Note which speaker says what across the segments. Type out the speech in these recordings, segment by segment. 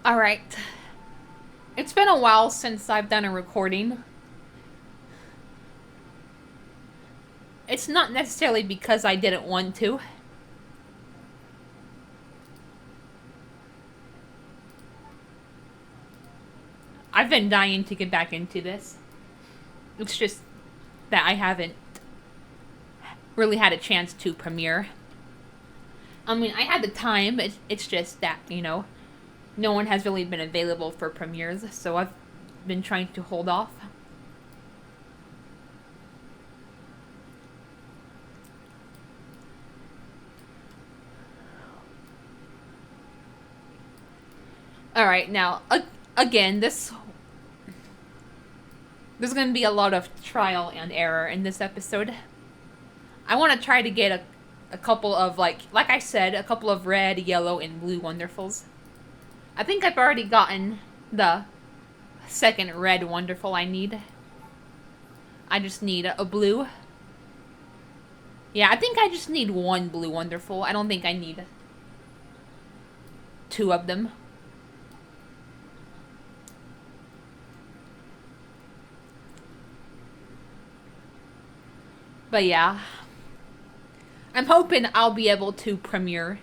Speaker 1: Alright. It's been a while since I've done a recording. It's not necessarily because I didn't want to. I've been dying to get back into this. It's just that I haven't really had a chance to premiere. I mean, I had the time, it's just that, no one has really been available for premieres, so I've been trying to hold off. Alright, now, again, there's going to be a lot of trial and error in this episode. I want to try to get a couple of, like I said, a couple of red, yellow, and blue Wonderfuls. I think I've already gotten the second red Wonderful I need. I just need a blue. Yeah, I think I just need one blue Wonderful. I don't think I need two of them. But yeah, I'm hoping I'll be able to premiere,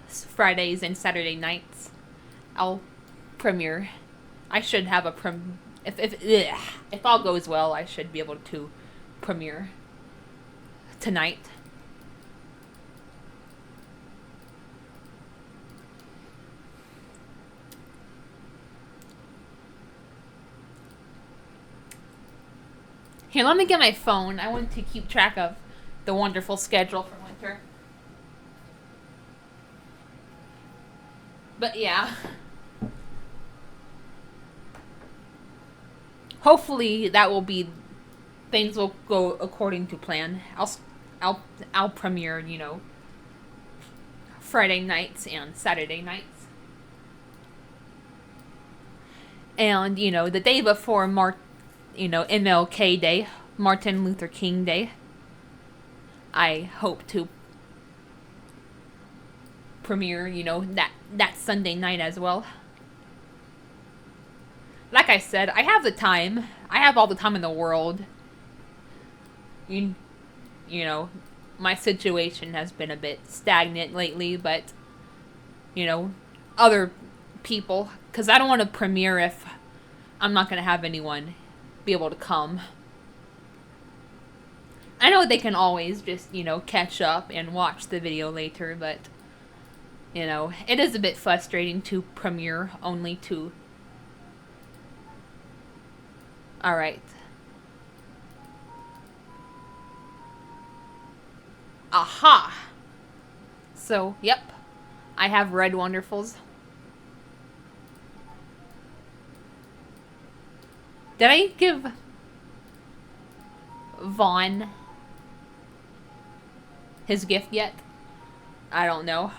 Speaker 1: Fridays and Saturday nights. I'll premiere. I should have a if all goes well, I should be able to premiere tonight. Here, let me get my phone. I want to keep track of the wonderful schedule for winter. But yeah. Hopefully that will be things will go according to plan. I'll premiere, Friday nights and Saturday nights. And, the day before MLK Day, Martin Luther King Day, I hope to premiere, that Sunday night as well. Like I said, I have the time. I have all the time in the world. You my situation has been a bit stagnant lately, but, other people, because I don't want to premiere if I'm not going to have anyone be able to come. I know they can always just, catch up and watch the video later, but, it is a bit frustrating to premiere only to... Alright. Aha! So, yep. I have red Wonderfuls. Did I give Vaughn his gift yet? I don't know.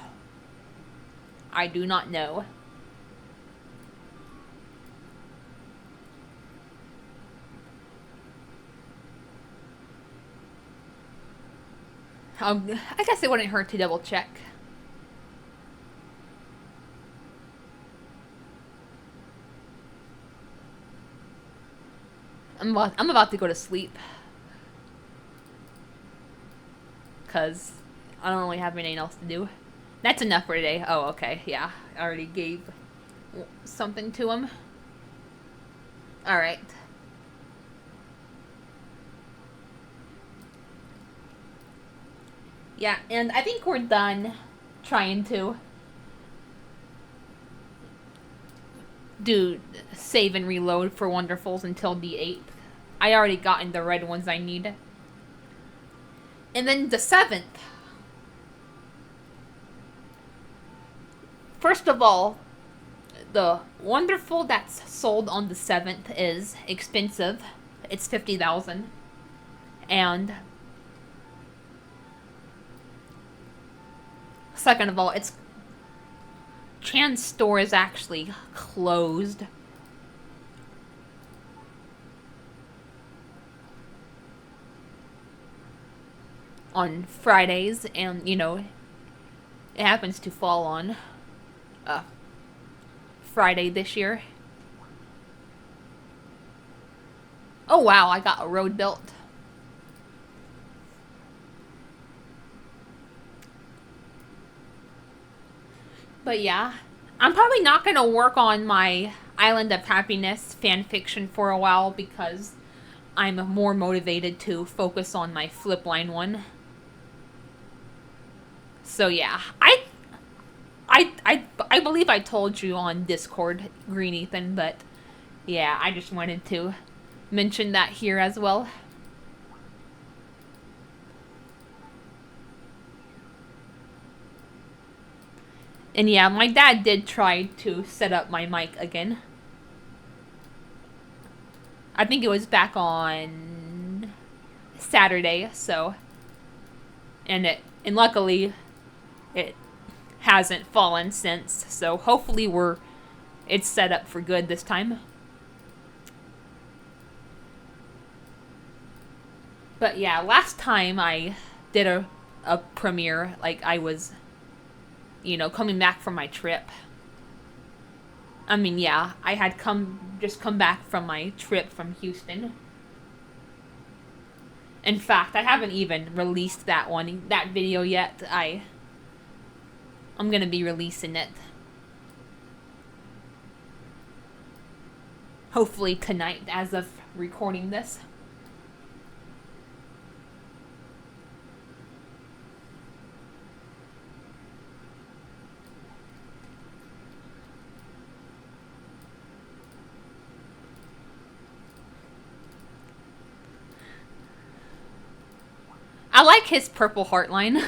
Speaker 1: I do not know. I guess it wouldn't hurt to double check. I'm about to go to sleep. Because I don't really have anything else to do. That's enough for today. Oh, okay. Yeah. I already gave something to him. Alright. Yeah, and I think we're done trying to do save and reload for Wonderfuls until the 8th. I already gotten the red ones I need. And then the 7th. First of all, the Wonderful that's sold on the 7th is expensive. It's 50,000. And second of all, Chan's store is actually closed. On Fridays, and it happens to fall on Friday this year. Oh wow, I got a road built. But yeah, I'm probably not going to work on my Island of Happiness fanfiction for a while because I'm more motivated to focus on my Flipline one. So yeah, I believe I told you on Discord, Green Ethan, but yeah, I just wanted to mention that here as well. And yeah, my dad did try to set up my mic again. I think it was back on Saturday, so and luckily it hasn't fallen since, so hopefully it's set up for good this time. But yeah, last time I did a premiere, like I was, coming back from my trip. I mean, yeah, I had come back from my trip from Houston. In fact, I haven't even released that video yet. I'm gonna be releasing it. Hopefully tonight, as of recording this. I like his purple heart line.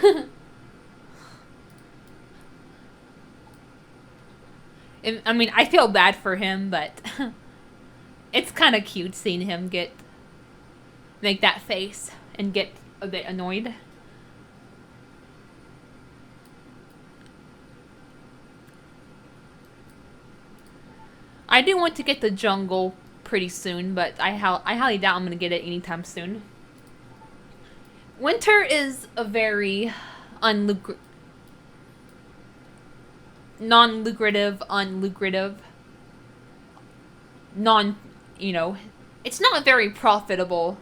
Speaker 1: I mean, I feel bad for him, but it's kind of cute seeing him make that face and get a bit annoyed. I do want to get the jungle pretty soon, but I highly doubt I'm going to get it anytime soon. Winter is a very non-lucrative, it's not a very profitable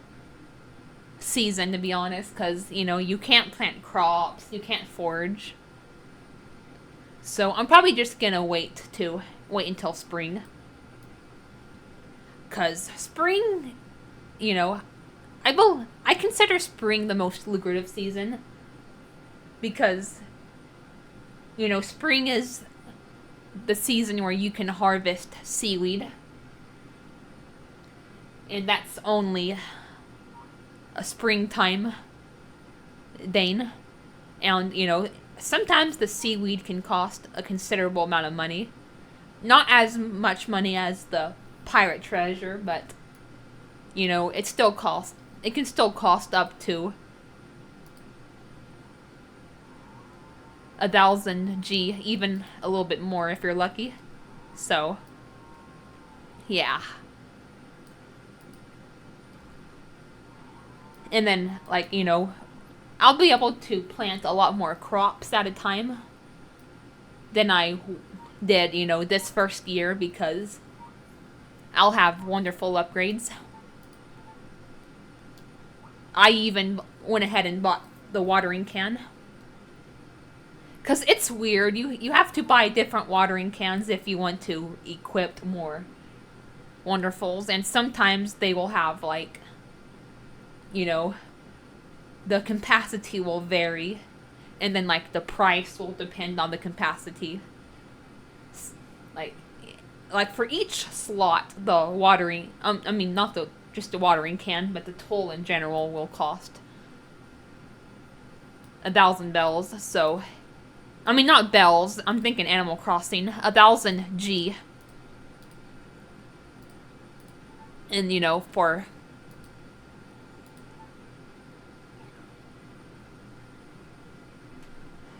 Speaker 1: season, to be honest, because, you can't plant crops, you can't forage. So I'm probably just gonna wait until spring. Because spring, I consider spring the most lucrative season. Because, spring is the season where you can harvest seaweed. And that's only a springtime thing. And, sometimes the seaweed can cost a considerable amount of money. Not as much money as the pirate treasure, but, it can still cost up to 1,000 G, even a little bit more if you're lucky. So, yeah. And then, I'll be able to plant a lot more crops at a time than I did, this first year, because I'll have wonderful upgrades. I even went ahead and bought the watering can. Because it's weird. You have to buy different watering cans if you want to equip more wonderfuls. And sometimes they will have, the capacity will vary. And then, the price will depend on the capacity. Like for each slot, the watering... not just the watering can, but the tool in general will cost 1,000 bells, so... not bells, I'm thinking Animal Crossing. 1,000 G. And, for...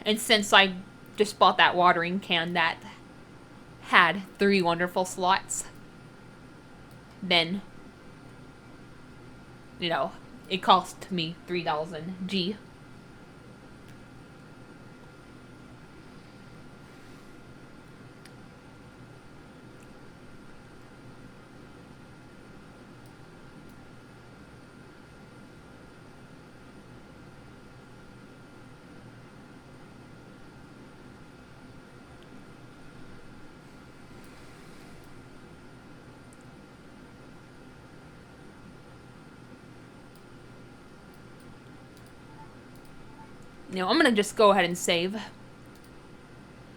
Speaker 1: And since I just bought that watering can that had 3 wonderful slots, then, it cost me 3,000 G. I'm gonna just go ahead and save.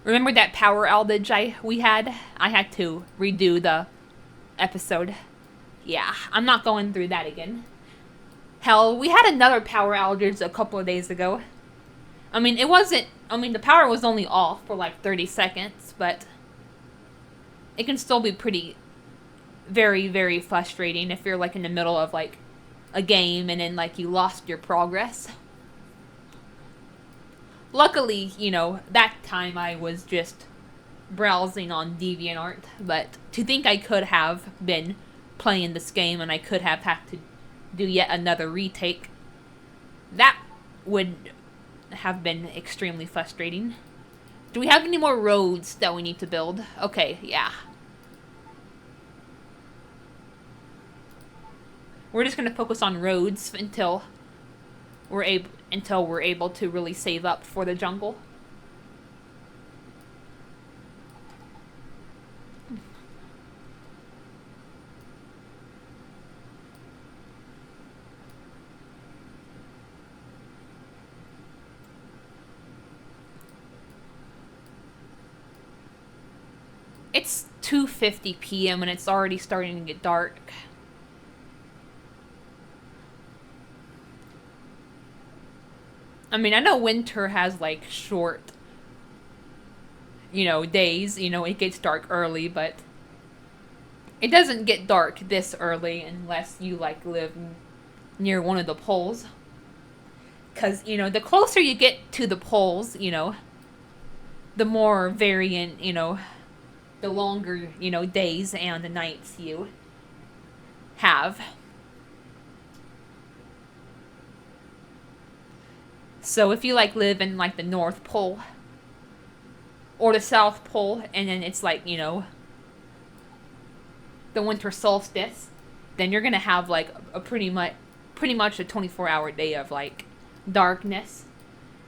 Speaker 1: Remember that power outage we had? I had to redo the episode. Yeah, I'm not going through that again. Hell, we had another power outage a couple of days ago. I mean, the power was only off for like 30 seconds, but it can still be pretty, very, very frustrating if you're like in the middle of like a game and then like you lost your progress. Luckily, that time I was just browsing on DeviantArt, but to think I could have been playing this game and I could have had to do yet another retake, that would have been extremely frustrating. Do we have any more roads that we need to build? Okay, yeah. We're just gonna focus on roads until we're able to really save up for the jungle. It's 2:50 p.m. and it's already starting to get dark. I mean, I know winter has like short, days. It gets dark early, but it doesn't get dark this early unless you like live near one of the poles. Because, the closer you get to the poles, the more variant, the longer, days and the nights you have. So if you like live in like the North Pole or the South Pole, and then it's like, the winter solstice, then you're gonna have like a pretty much a 24-hour day of like darkness.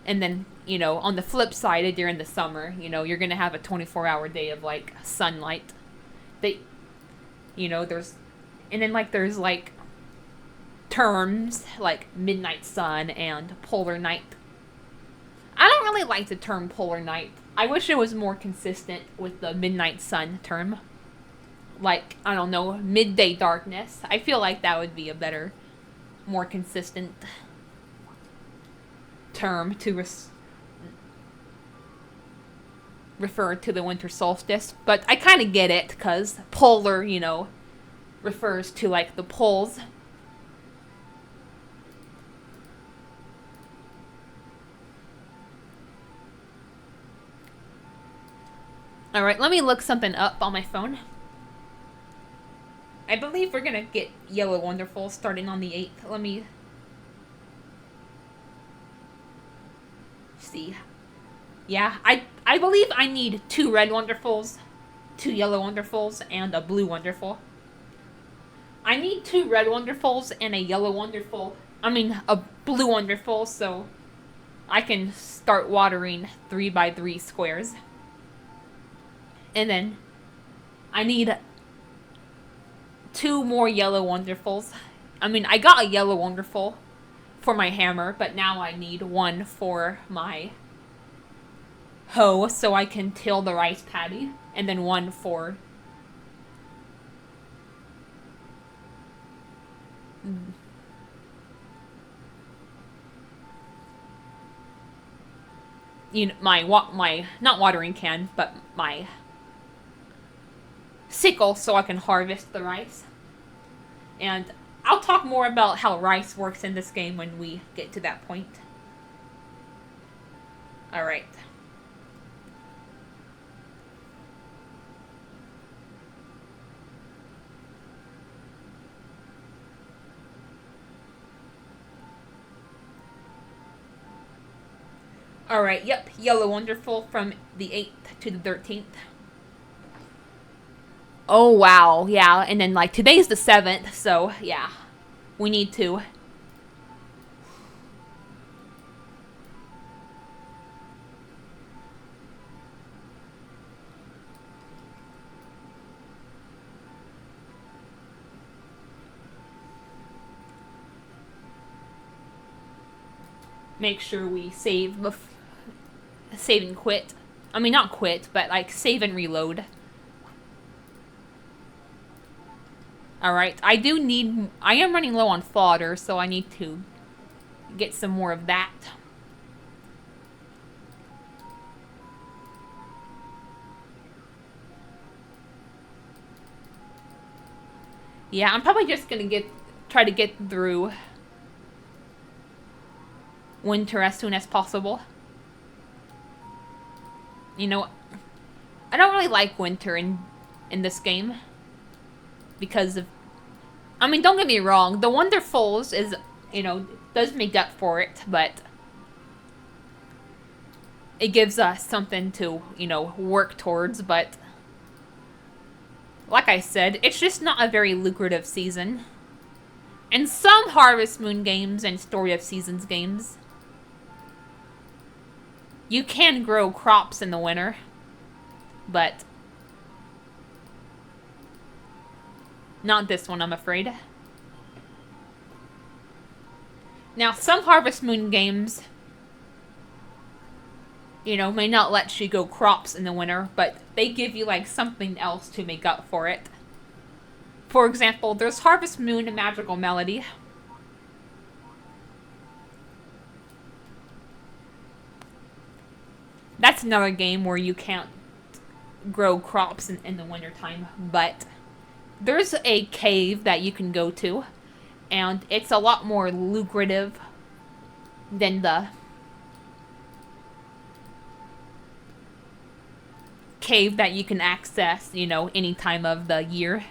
Speaker 1: And then, on the flip side, during the summer, you're gonna have a 24-hour day of like sunlight. There's like terms like midnight sun and polar night. I don't really like the term polar night. I wish it was more consistent with the midnight sun term. Like, I don't know, midday darkness. I feel like that would be a better, more consistent term to refer to the winter solstice. But I kind of get it, because polar, refers to like the poles. Alright, let me look something up on my phone. I believe we're gonna get Yellow Wonderful starting on the 8th. Let me see. Yeah, I believe I need 2 red Wonderfuls, 2 yellow Wonderfuls, and a blue Wonderful. I need 2 red Wonderfuls and a yellow Wonderful. I mean, a blue Wonderful, so I can start watering 3x3 squares. And then I need 2 more yellow Wonderfuls. I mean, I got a yellow Wonderful for my hammer, but now I need 1 for my hoe so I can till the rice paddy, and then 1 for my not watering can, but my sickle so I can harvest the rice. And I'll talk more about how rice works in this game when we get to that point. Alright. Alright, yep, Yellow Wonderful from the 8th to the 13th. Oh, wow, yeah, and then, like, today's the 7th, so, yeah, we need to. make sure we save save and quit. I mean, not quit, but like save and reload. Alright, I am running low on fodder, so I need to get some more of that. Yeah, I'm probably just gonna try to get through winter as soon as possible. You know, I don't really like winter in this game because of, I mean, don't get me wrong, the Wonderfuls is, does make up for it, but it gives us something to, work towards, but like I said, it's just not a very lucrative season. In some Harvest Moon games and Story of Seasons games, you can grow crops in the winter, but not this one, I'm afraid. Now, some Harvest Moon games, may not let you go crops in the winter, but they give you, like, something else to make up for it. For example, there's Harvest Moon Magical Melody. That's another game where you can't grow crops in the wintertime, but there's a cave that you can go to, and it's a lot more lucrative than the cave that you can access, any time of the year.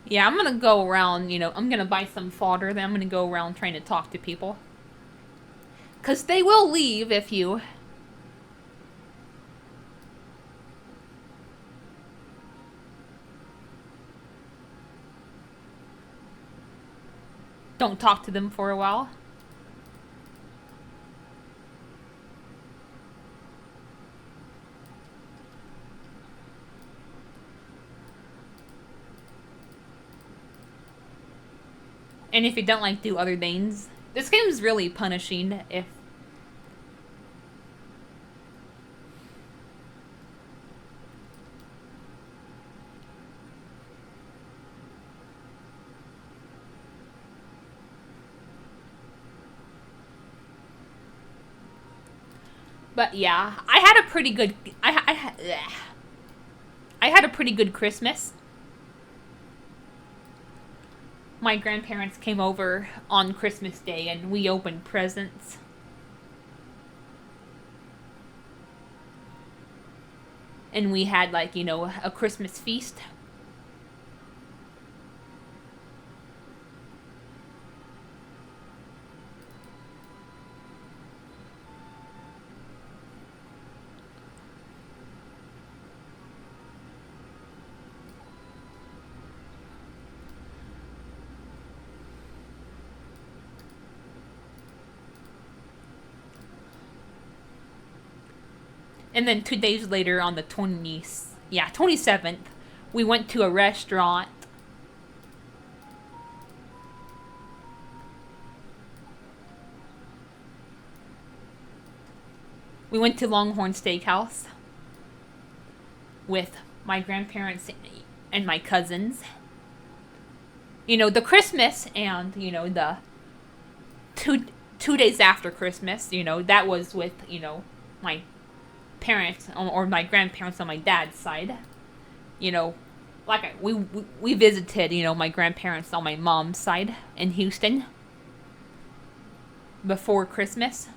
Speaker 1: Yeah, I'm gonna go around, I'm gonna buy some fodder, then I'm gonna go around trying to talk to people. Because they will leave if you don't talk to them for a while. And if you don't like do other things, this game is really punishing if... But yeah, I had a pretty good... I had a pretty good Christmas. My grandparents came over on Christmas Day and we opened presents. And we had, like, a Christmas feast. And then 2 days later on the 27th, we went to a restaurant. We went to Longhorn Steakhouse with my grandparents and my cousins. The Christmas and, the two days after Christmas, that was with, my parents or my grandparents on my dad's side. We visited, my grandparents on my mom's side in Houston before Christmas.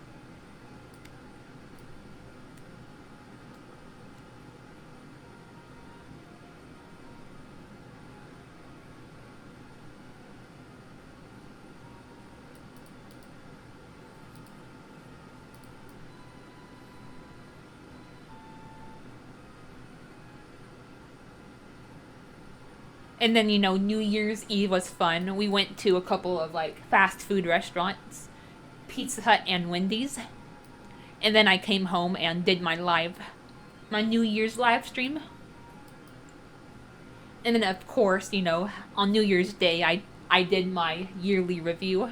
Speaker 1: And then, New Year's Eve was fun. We went to a couple of like fast food restaurants, Pizza Hut and Wendy's. And then I came home and did my New Year's live stream. And then of course, on New Year's Day I did my yearly review.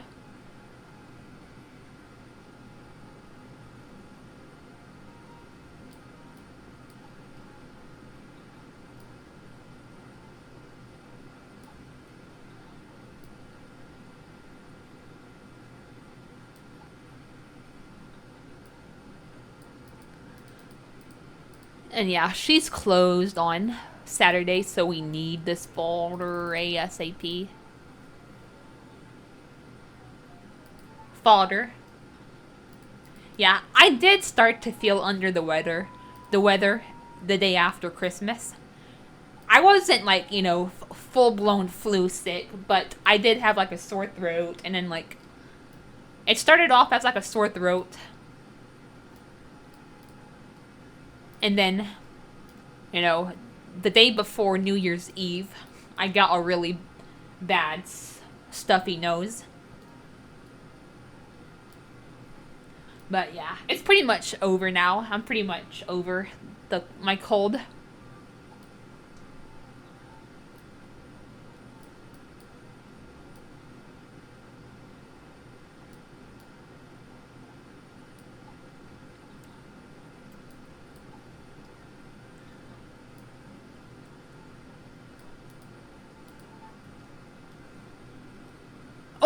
Speaker 1: And yeah, she's closed on Saturday, so we need this folder ASAP. Folder. Yeah, I did start to feel under the day after Christmas. I wasn't like, full blown flu sick, but I did have like a sore throat, and then like it started off as like a sore throat. And then, the day before New Year's Eve, I got a really bad stuffy nose. But yeah, it's pretty much over now. I'm pretty much over my cold.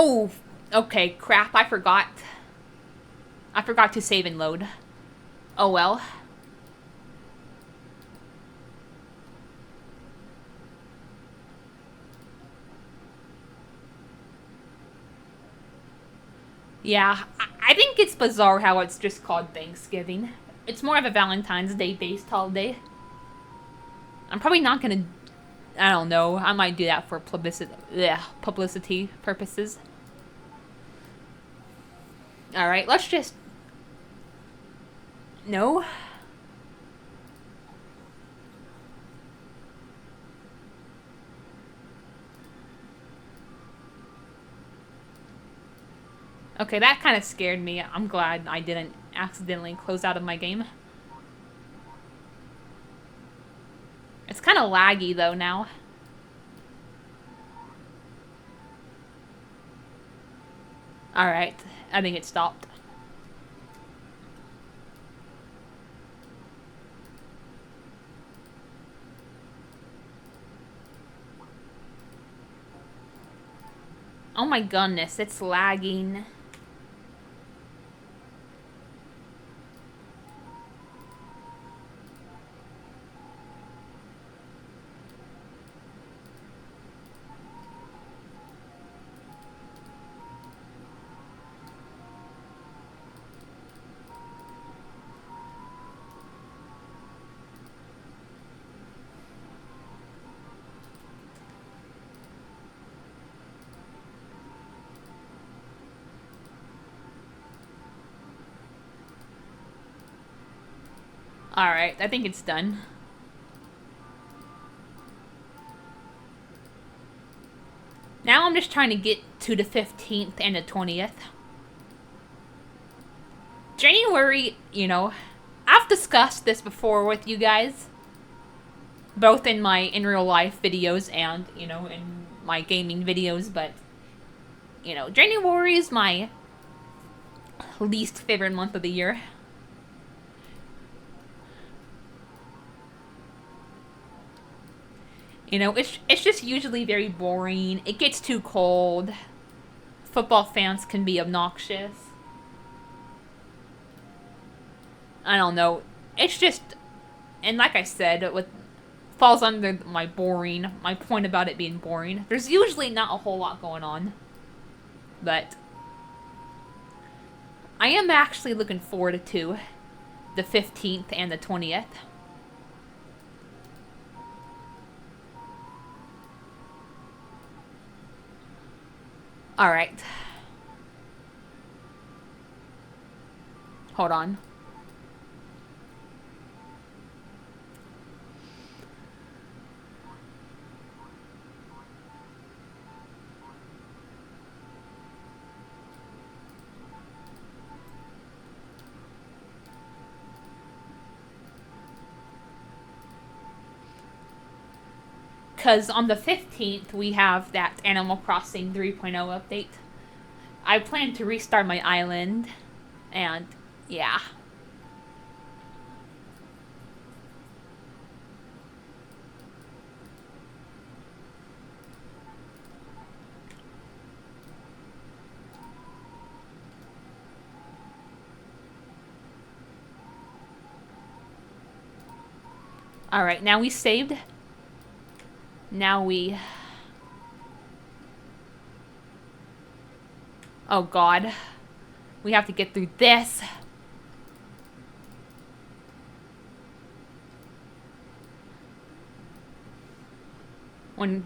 Speaker 1: Oh, okay, crap, I forgot. I forgot to save and load. Oh well. Yeah, I think it's bizarre how it's just called Thanksgiving. It's more of a Valentine's Day based holiday. I'm probably not gonna. I don't know. I might do that for publicity purposes. Alright, let's just. No? Okay, that kind of scared me. I'm glad I didn't accidentally close out of my game. It's kind of laggy though now. Alright, I think it stopped. Oh my goodness, it's lagging. Alright, I think it's done. Now I'm just trying to get to the 15th and the 20th. January, I've discussed this before with you guys. Both in my in real life videos and, in my gaming videos, but, January is my least favorite month of the year. It's just usually very boring. It gets too cold. Football fans can be obnoxious. I don't know. It's just, and like I said, it falls under my point about it being boring. There's usually not a whole lot going on. But I am actually looking forward to the 15th and the 20th. Alright. Hold on. because on the 15th we have that Animal Crossing 3.0 update. I plan to restart my island, and yeah. Alright, now we saved. Now we... Oh god. We have to get through this. When...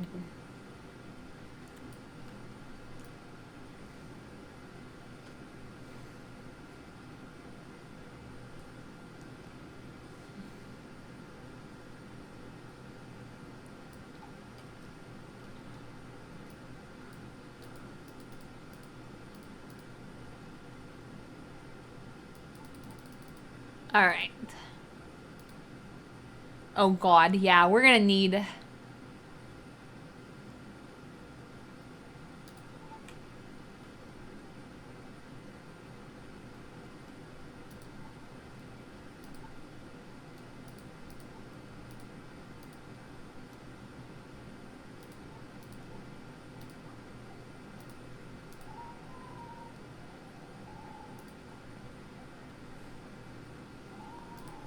Speaker 1: Alright. Oh god, yeah, we're gonna need...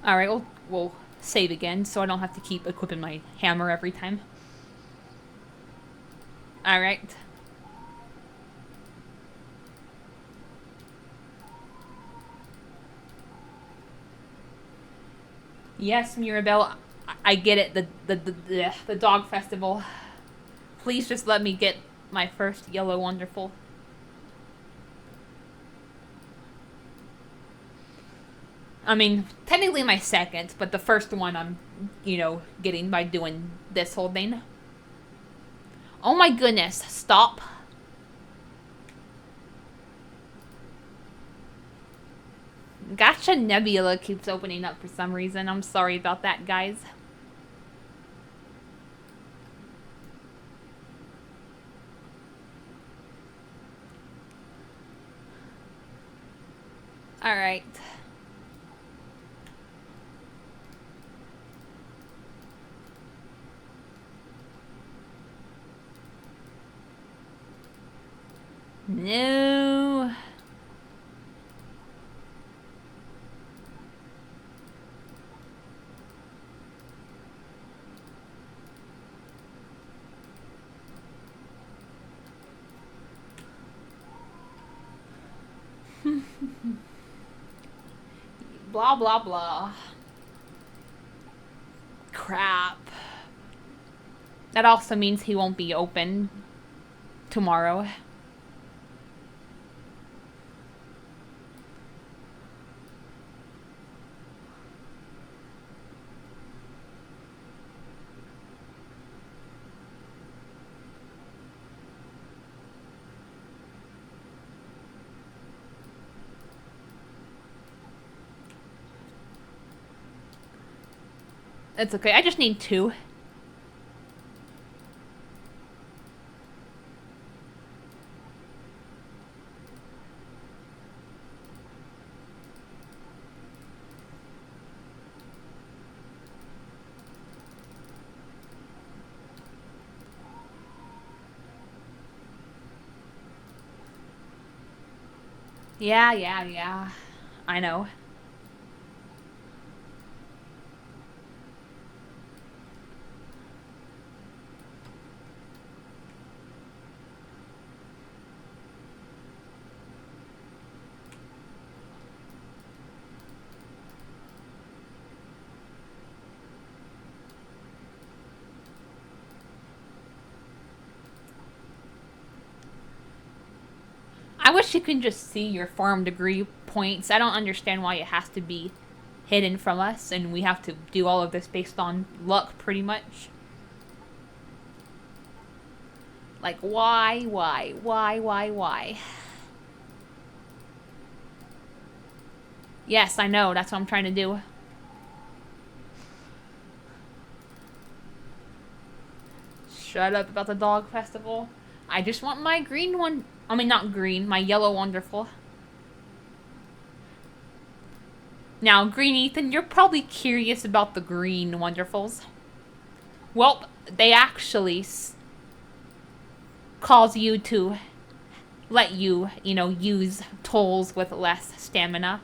Speaker 1: Alright, we'll save again so I don't have to keep equipping my hammer every time. Alright. Yes, Mirabelle, I get it. The dog festival. Please just let me get my first yellow wonderful. I mean, technically my second, but the first one I'm, getting by doing this whole thing. Oh my goodness, stop. Gacha Nebula keeps opening up for some reason. I'm sorry about that, guys. Alright. No. Blah, blah, blah. Crap. That also means he won't be open tomorrow. It's okay. I just need 2. Yeah. I know. I wish you could just see your farm degree points. I don't understand why it has to be hidden from us and we have to do all of this based on luck, pretty much. Like, why? Yes, I know. That's what I'm trying to do. shut up about the dog festival. I just want my green one. I mean, not green, my yellow wonderful. Now, Green Ethan, you're probably curious about the green wonderfuls. Well, they actually cause you to let you, use tolls with less stamina.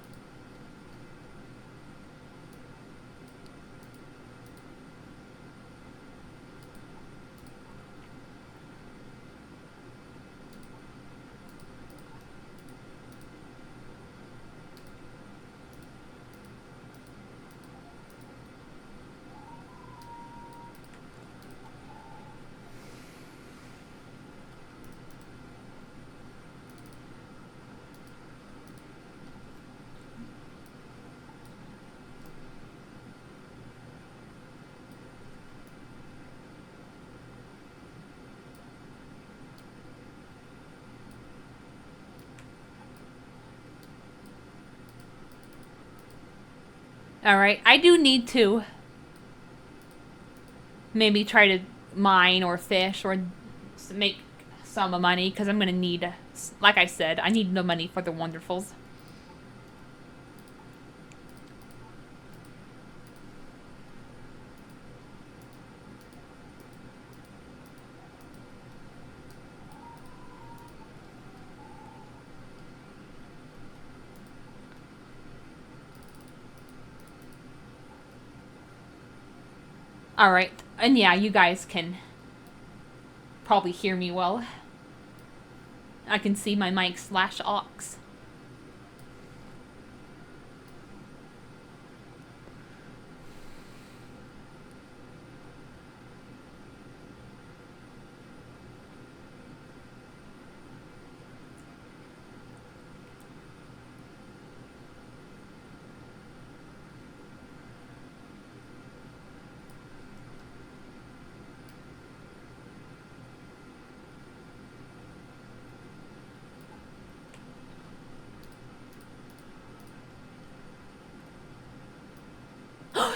Speaker 1: Alright, I do need to maybe try to mine or fish or make some money, because I'm going to need, like I said, I need the money for the wonderfuls. Alright, and yeah, you guys can probably hear me well. I can see my mic /aux.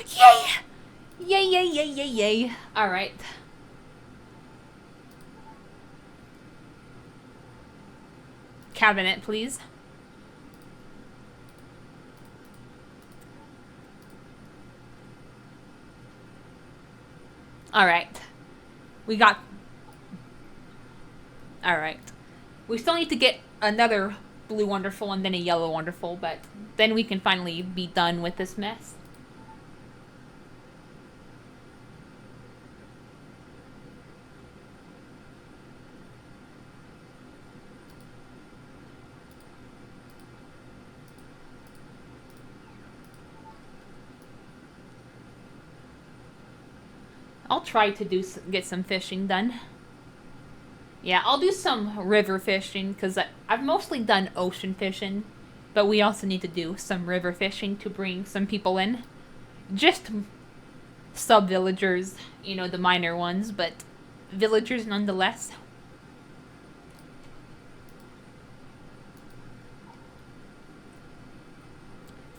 Speaker 1: Yay! Yay, yay, yay, yay, yay. Alright. Cabinet, please. Alright. We got... Alright. We still need to get another blue wonderful and then a yellow wonderful, but then we can finally be done with this mess. I'll try to get some fishing done. Yeah, I'll do some river fishing, because I've mostly done ocean fishing, but we also need to do some river fishing to bring some people in. Just sub-villagers, the minor ones, but villagers nonetheless.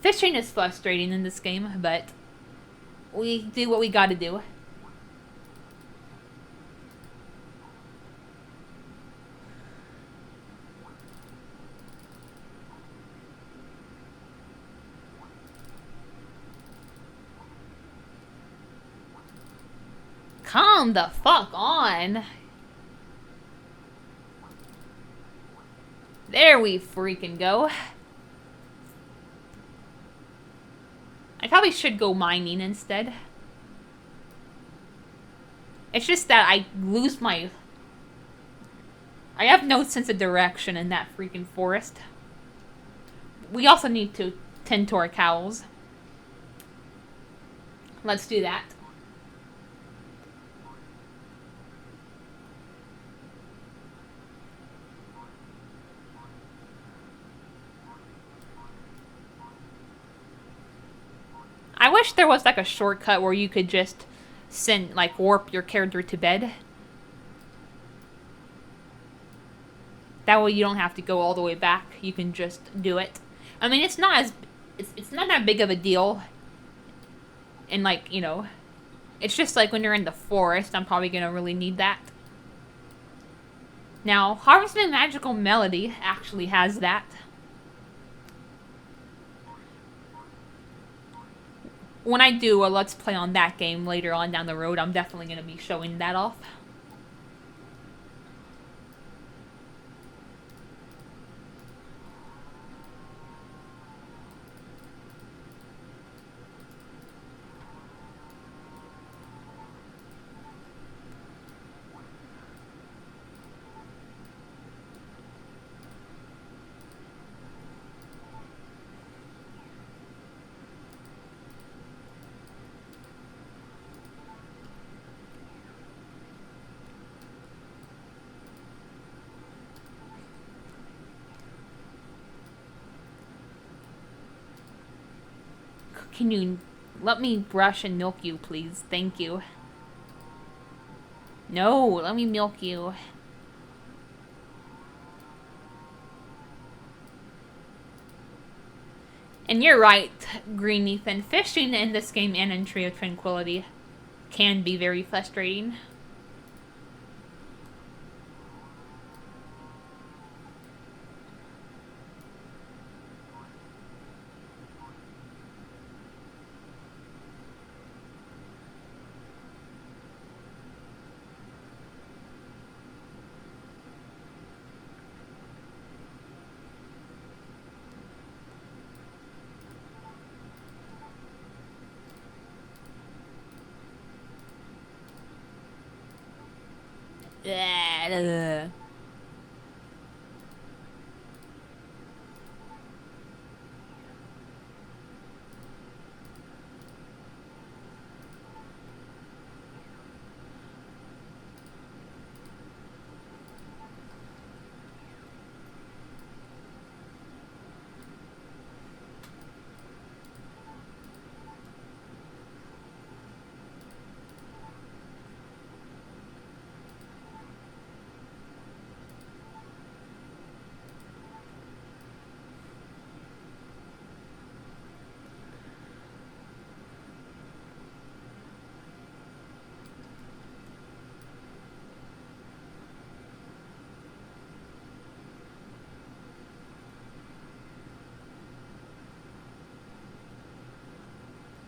Speaker 1: Fishing is frustrating in this game, but we do what we gotta do. Calm the fuck on. There we freaking go. I probably should go mining instead. It's just that I lose my... I have no sense of direction in that freaking forest. We also need to tend to our cows. Let's do that. I wish there was like a shortcut where you could just warp your character to bed. That way you don't have to go all the way back. You can just do it. I mean, it's not that big of a deal. And It's just like when you're in the forest, I'm probably gonna really need that. Now, Harvesting Magical Melody actually has that. When I do a Let's Play on that game later on down the road, I'm definitely going to be showing that off. Can you let me brush and milk you, please? Thank you. No, let me milk you. And you're right, Green Ethan. Fishing in this game and in Tree of Tranquility can be very frustrating. Ugh.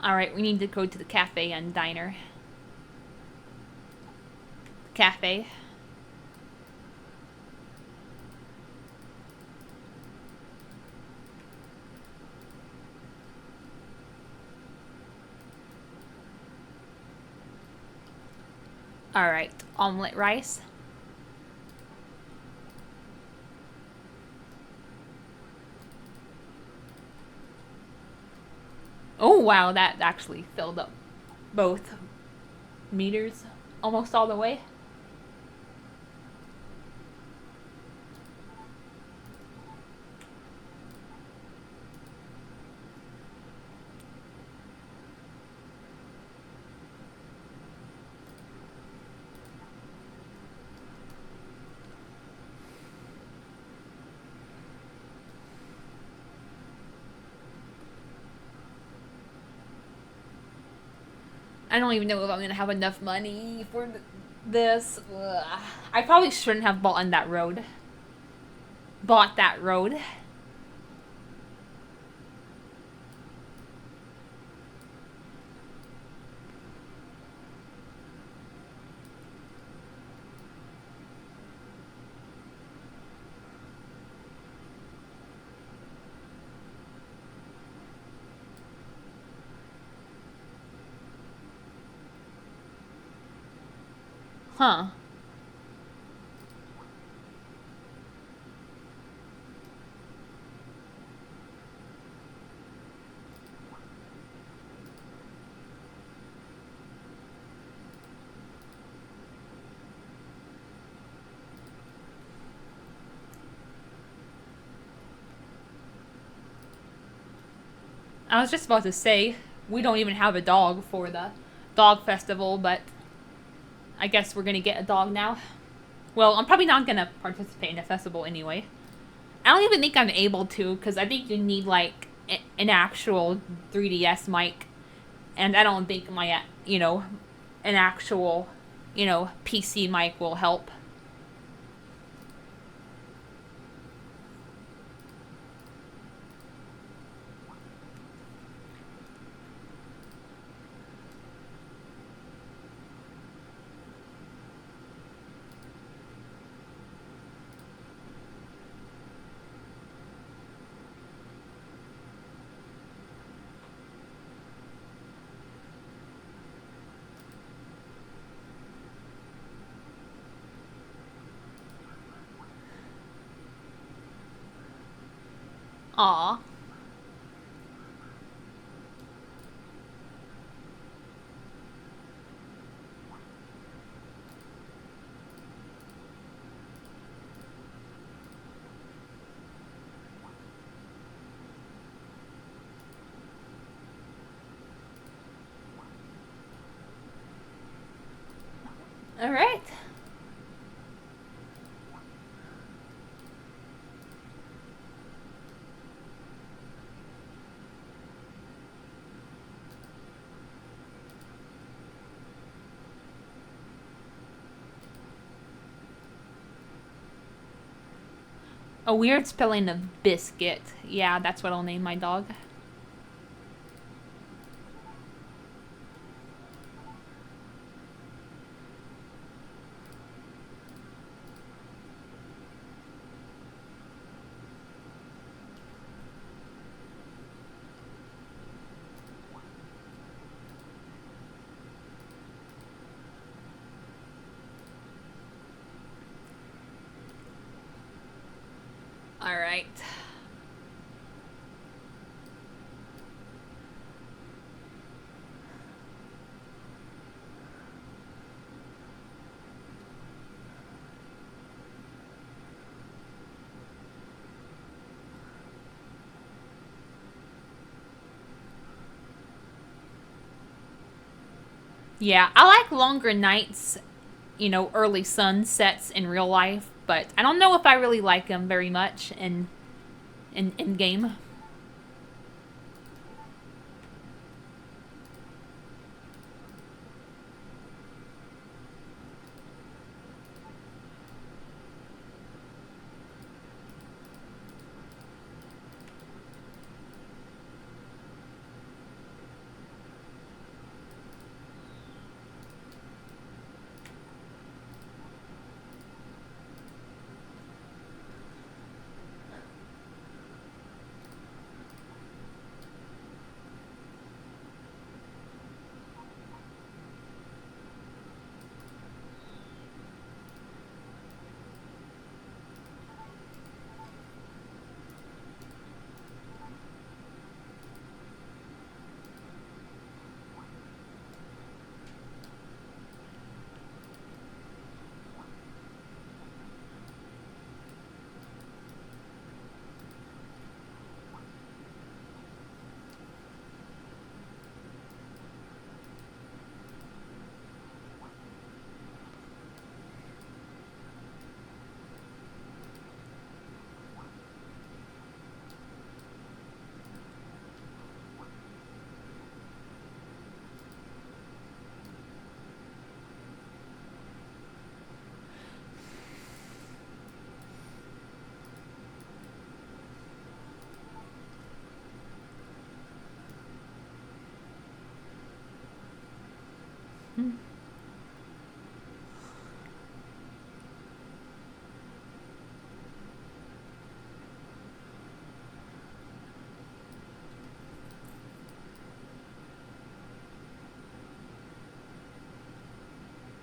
Speaker 1: Alright, we need to go to the cafe and diner. Cafe. Alright, omelet rice. Oh wow, that actually filled up both meters almost all the way. I don't even know if I'm going to have enough money for this. Ugh. I probably shouldn't have bought on that road. Bought that road. Huh. I was just about to say, we don't even have a dog for the dog festival, but I guess we're gonna get a dog now. Well, I'm probably not gonna participate in the festival anyway. I don't even think I'm able to, because I think you need, like, an actual 3DS mic. And I don't think my, an actual, PC mic will help. Aw. All right. A weird spelling of biscuit. Yeah, that's what I'll name my dog. All right. Yeah, I like longer nights, early sunsets in real life, but I don't know if I really like them very much in game.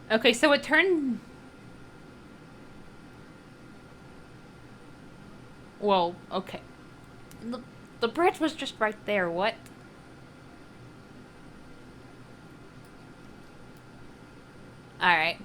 Speaker 1: Okay, so it turned. Well, okay. The, the bridge was just right there. What? Alright.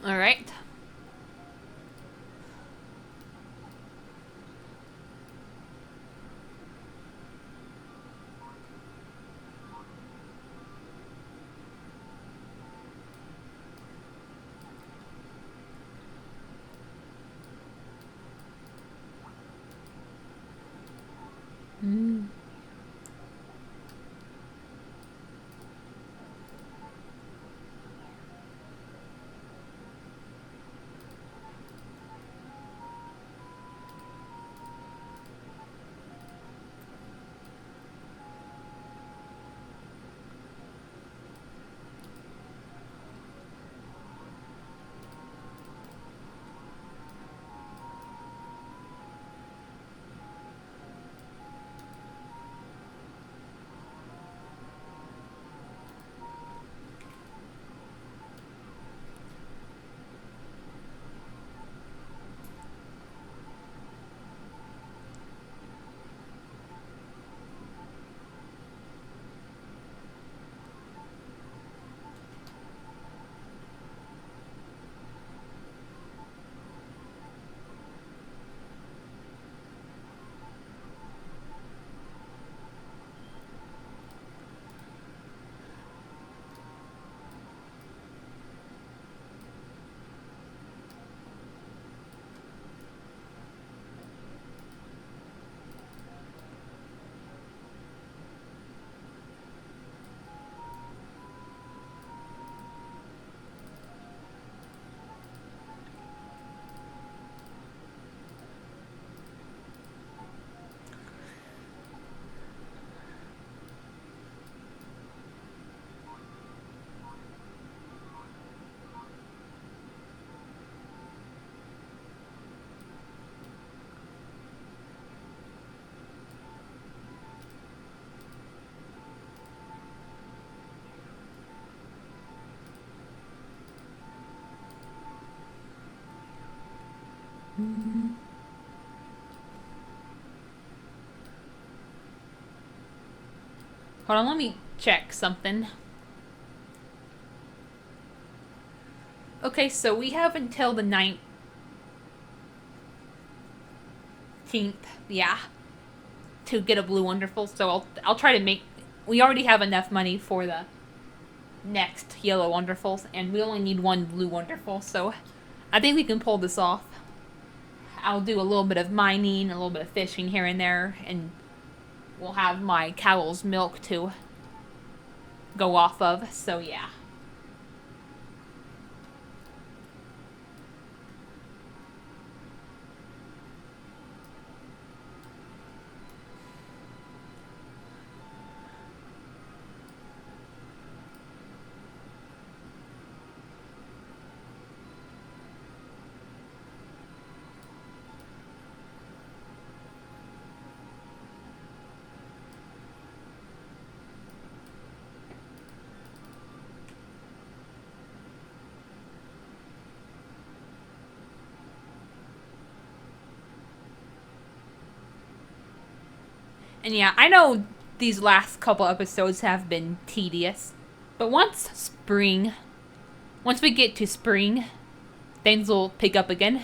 Speaker 1: All right. Mm. Hold on, let me check something. Okay, so we have until the 19th, yeah, to get a Blue Wonderful. So I'll try to make. We already have enough money for the next Yellow Wonderfuls, and we only need one Blue Wonderful. So I think we can pull this off. I'll do a little bit of mining, a little bit of fishing here and there, and we'll have my cow's milk to go off of. So yeah. And yeah, I know these last couple episodes have been tedious, but once we get to spring, things will pick up again.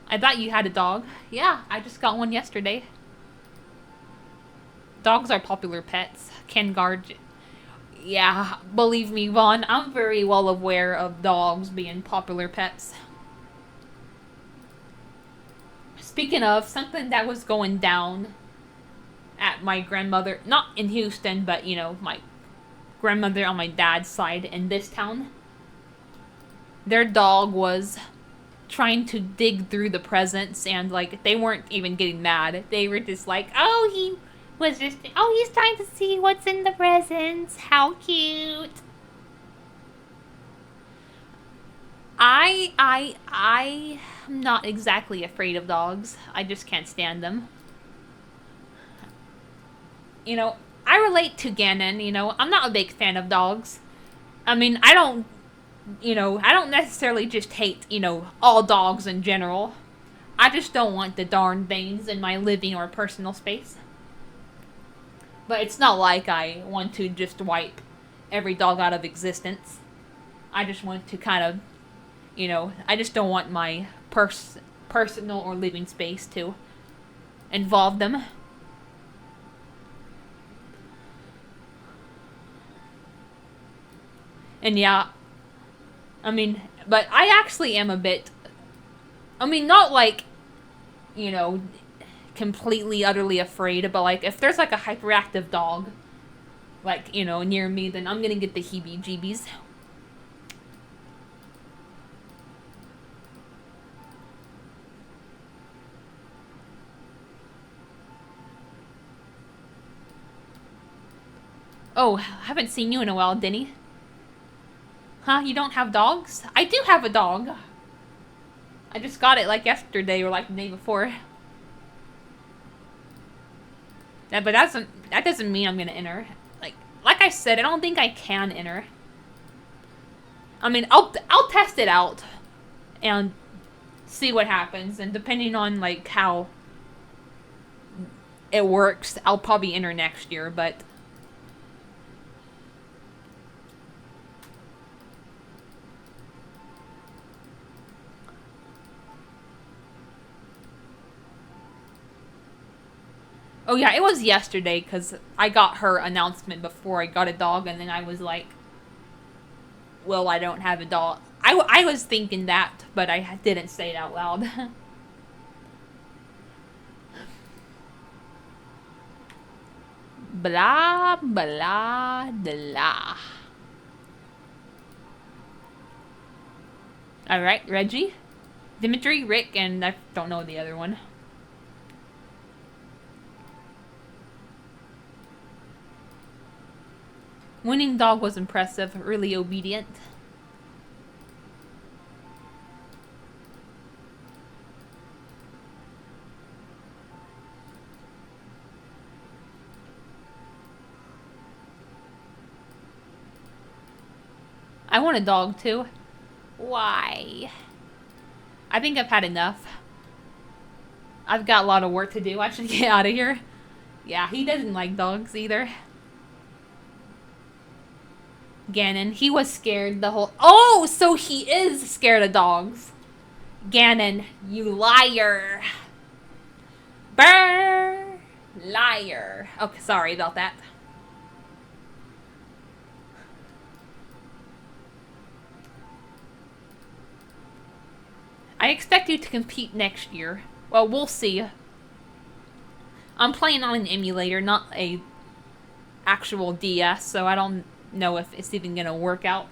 Speaker 1: I thought you had a dog. Yeah, I just got one yesterday. Dogs are popular pets. Ken guard. Yeah, believe me, Vaughn, I'm very well aware of dogs being popular pets. Speaking of, something that was going down at my grandmother, not in Houston, but my grandmother on my dad's side in this town, their dog was trying to dig through the presents, and like they weren't even getting mad. They were just like, "Oh, he's trying to see what's in the presents. How cute." I am not exactly afraid of dogs. I just can't stand them. I relate to Ganon. I'm not a big fan of dogs. I mean, I don't necessarily just hate, all dogs in general. I just don't want the darn things in my living or personal space. But it's not like I want to just wipe every dog out of existence. I just want to kind of, I just don't want my personal or living space to involve them. And yeah, I mean, but I actually am a bit, not like, completely, utterly afraid, but like, if there's like a hyperactive dog, like, near me, then I'm gonna get the heebie-jeebies. Oh, haven't seen you in a while, Denny. Huh? You don't have dogs? I do have a dog. I just got it like yesterday or like the day before. Yeah, but that doesn't mean I'm gonna enter. Like I said, I don't think I can enter. I mean, I'll test it out and see what happens, and depending on like how it works, I'll probably enter next year, but oh yeah, it was yesterday because I got her announcement before I got a dog, and then I was like, well, I don't have a dog. I was thinking that, but I didn't say it out loud. Blah, blah, blah. Alright, Reggie, Dimitri, Rick, and I don't know the other one. Winning dog was impressive, really obedient. I want a dog too. Why? I think I've had enough. I've got a lot of work to do. I should get out of here. Yeah, he doesn't like dogs either. Ganon, he was scared the whole... Oh, so he is scared of dogs. Ganon, you liar. Brr, liar. Okay, sorry about that. I expect you to compete next year. Well, we'll see. I'm playing on an emulator, not a actual DS, so I don't know if it's even gonna work out.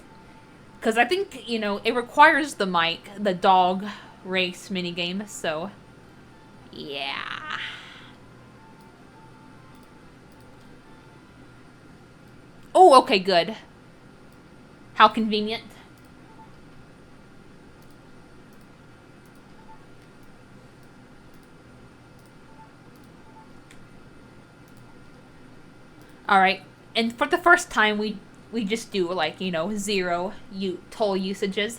Speaker 1: Because I think, it requires the mic, the dog race minigame, so... Yeah. Oh, okay, good. How convenient. Alright, and for the first time, we just do, like, 0 toll usages.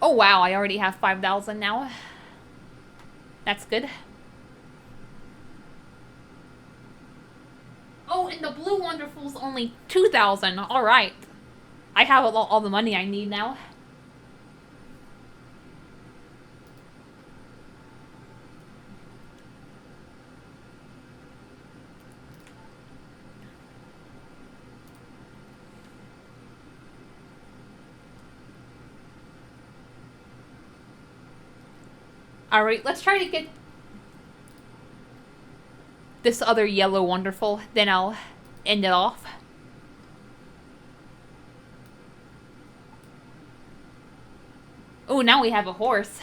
Speaker 1: Oh, wow, I already have 5,000 now. That's good. Oh, and the Blue Wonderful's only 2,000. Alright. I have all the money I need now. Alright, let's try to get this other yellow wonderful, then I'll end it off. Oh, now we have a horse.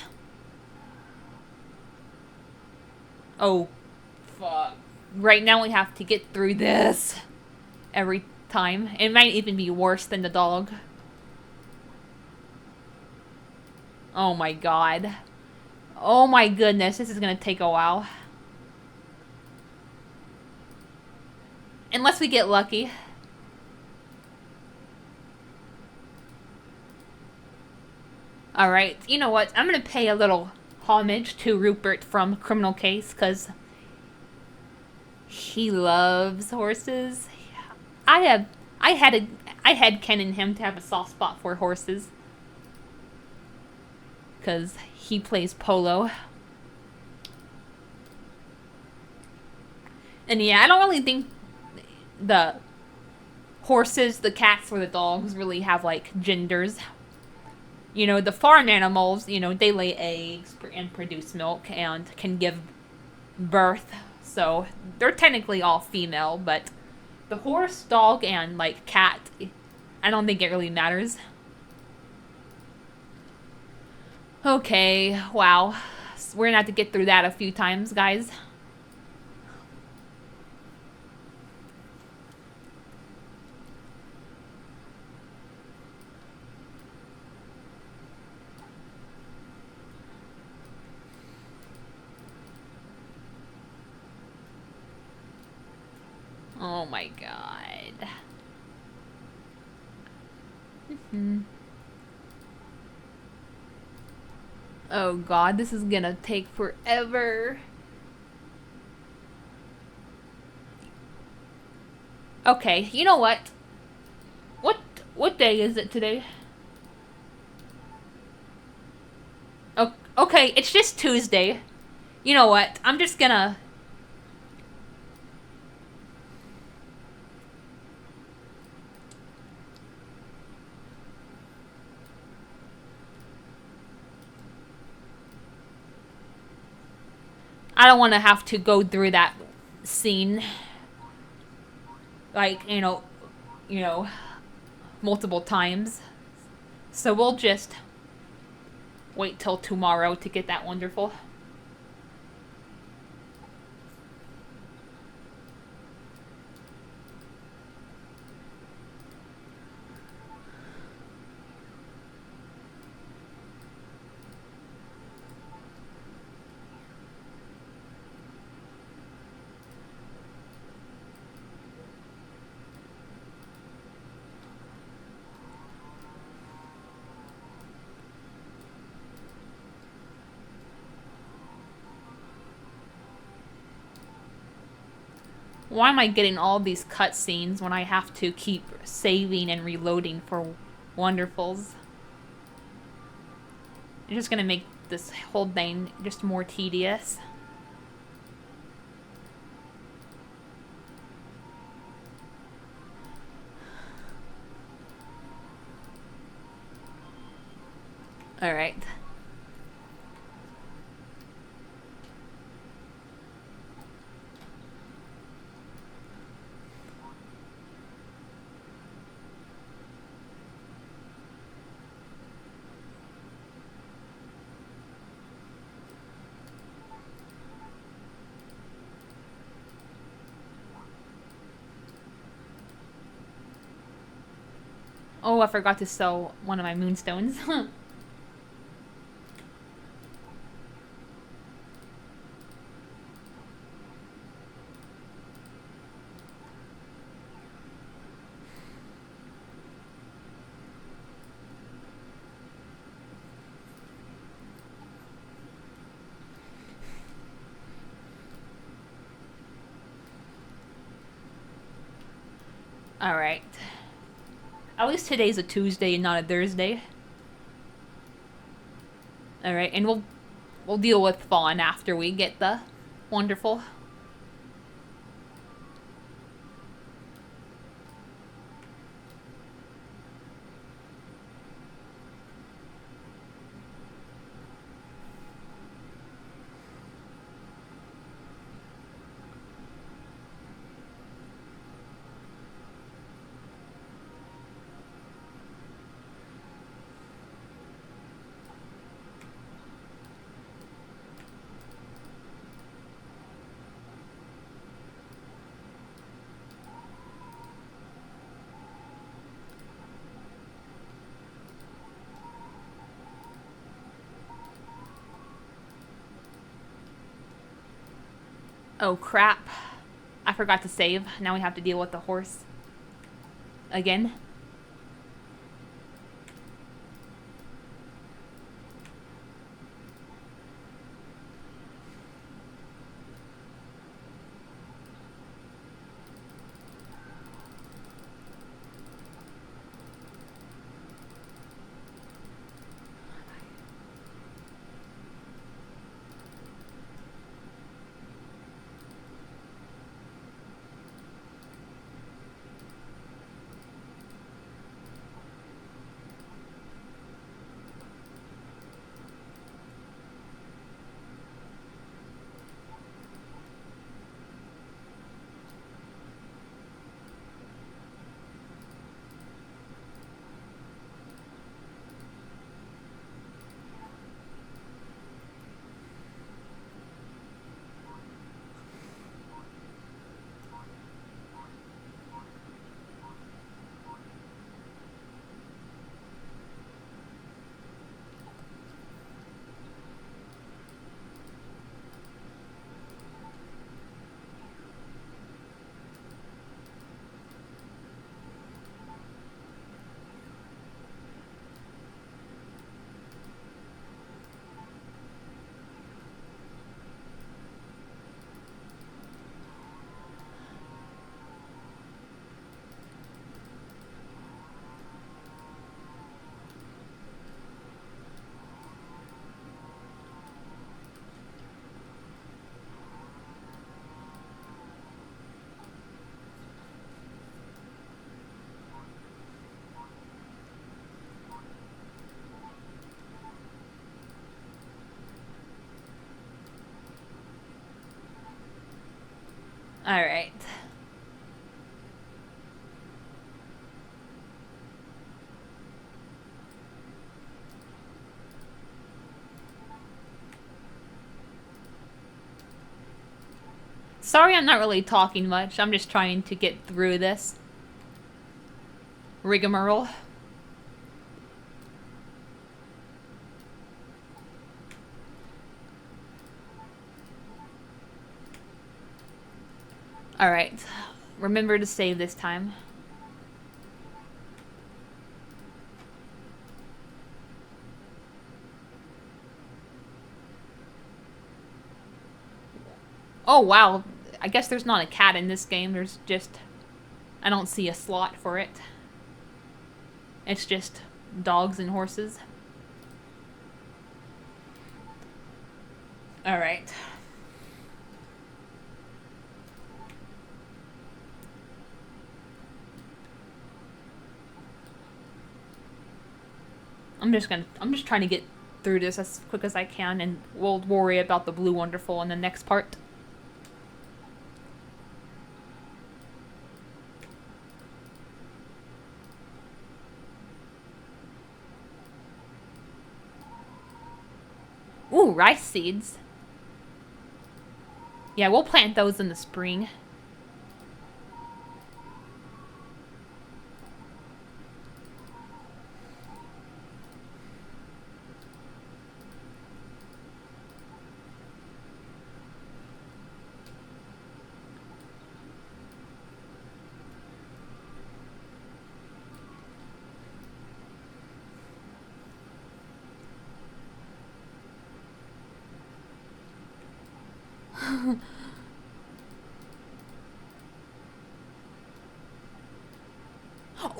Speaker 1: Oh, fuck. Right now we have to get through this every time. It might even be worse than the dog. Oh my god. Oh my goodness, this is gonna take a while. Unless we get lucky. Alright, you know what? I'm gonna pay a little homage to Rupert from Criminal Case, because he loves horses. I had Ken and him to have a soft spot for horses. Because he plays polo. And yeah, I don't really think the horses, the cats, or the dogs really have, like, genders. You know, the farm animals, you know, they lay eggs and produce milk and can give birth. So, they're technically all female, but the horse, dog, and, like, cat, I don't think it really matters. Okay, wow. We're gonna have to get through that a few times, guys. Oh my god. Oh god, this is gonna take forever. Okay, you know what? What day is it today? Oh, okay, it's just Tuesday. You know what? I'm just gonna... I don't want to have to go through that scene. Like, you know, multiple times. So we'll just wait till tomorrow to get that wonderful. Why am I getting all these cutscenes when I have to keep saving and reloading for wonderfuls? You're just gonna make this whole thing just more tedious. Alright. Oh, I forgot to sell one of my moonstones. Alright. At least today's a Tuesday and not a Thursday. Alright, and we'll deal with Fawn after we get the wonderful. Oh crap. I forgot to save. Now we have to deal with the horse. Again. Alright. Sorry I'm not really talking much. I'm just trying to get through this rigmarole. Alright. Remember to save this time. Oh, wow. I guess there's not a cat in this game. There's just... I don't see a slot for it. It's just dogs and horses. Alright. I'm just trying to get through this as quick as I can, and we'll worry about the Blue Wonderful in the next part. Ooh, rice seeds. Yeah, we'll plant those in the spring.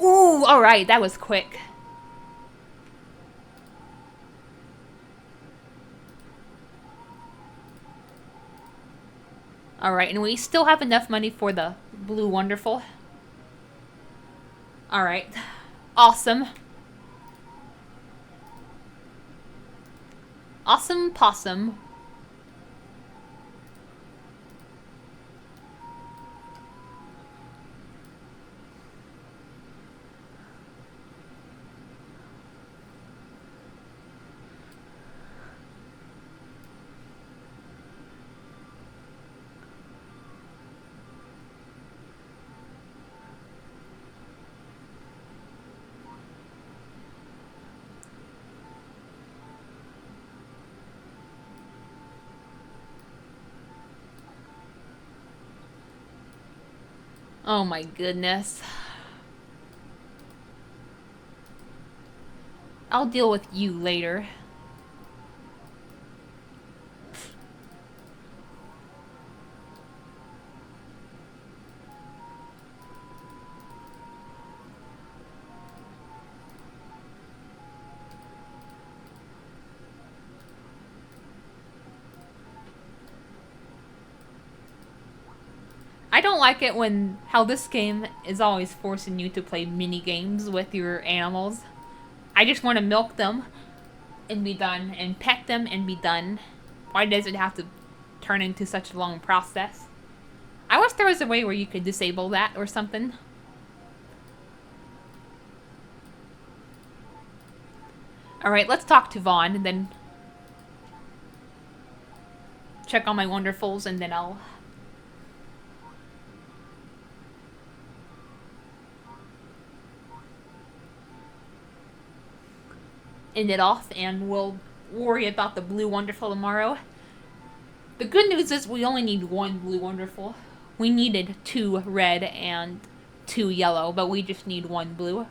Speaker 1: Ooh, alright, that was quick. Alright, and we still have enough money for the Blue Wonderful. Alright. Awesome. Awesome possum. Oh my goodness. I'll deal with you later. I don't like it when how this game is always forcing you to play mini games with your animals. I just want to milk them and be done, and pet them and be done. Why does it have to turn into such a long process? I wish there was a way where you could disable that or something. Alright, let's talk to Vaughn and then check on my wonderfuls, and then I'll end it off, and we'll worry about the Blue Wonderful tomorrow. The good news is we only need one Blue Wonderful. We needed 2 red and 2 yellow, but we just need 1 blue.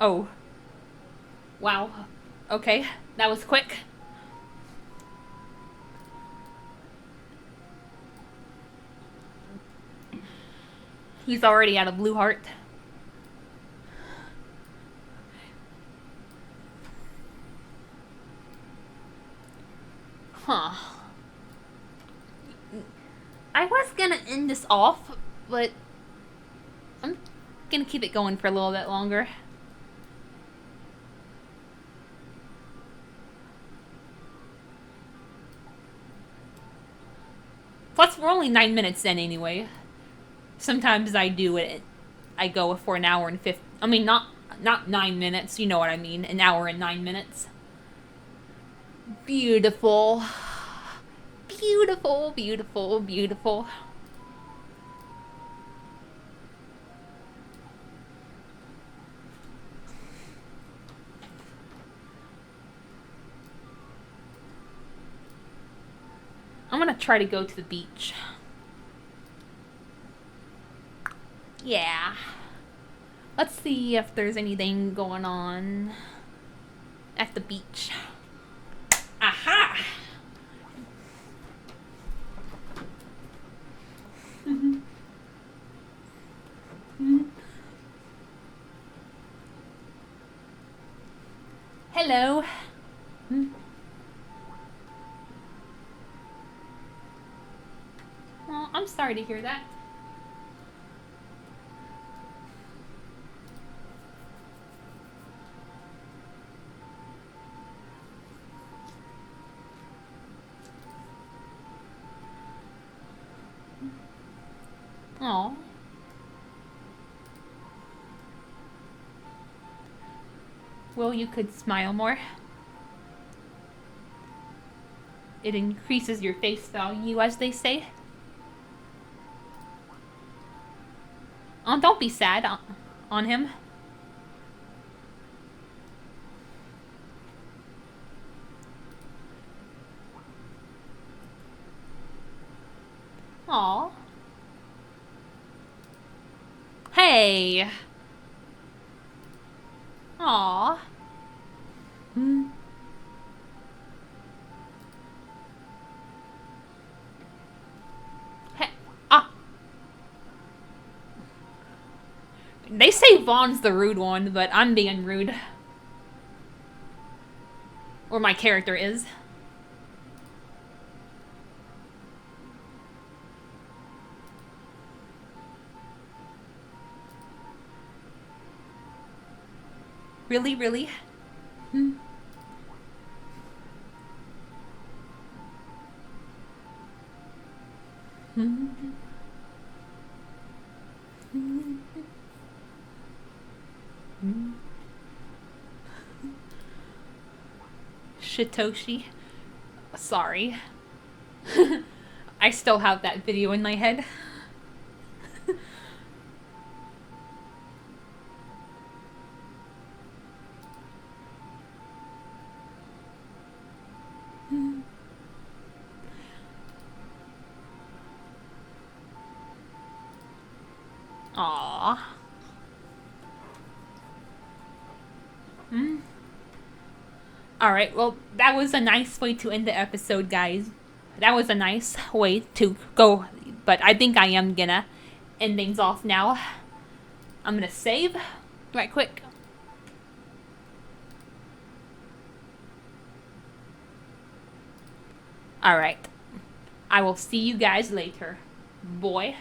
Speaker 1: Oh. Wow. Okay, that was quick. He's already at a blue heart. end this off, but I'm gonna keep it going for a little bit longer. Plus, we're only 9 minutes in anyway. Sometimes I do it. I go for an hour and 50. I mean, not 9 minutes. You know what I mean? An hour and 9 minutes. Beautiful. Beautiful, beautiful, beautiful. I'm gonna try to go to the beach. Yeah. Let's see if there's anything going on at the beach. Aha! Hello. Oh, I'm sorry to hear that. Oh. Well, you could smile more. It increases your face value, as they say. Oh, don't be sad on him. Aw. Hey. Aw. Hey. Ah. They say Vaughn's the rude one, but I'm being rude. Or my character is. Really, really? Shitoshi. Sorry. I still have that video in my head. Aww. Alright, well, that was a nice way to end the episode, guys. That was a nice way to go, but I think I am gonna end things off now. I'm gonna save right quick. Alright. I will see you guys later. Boy.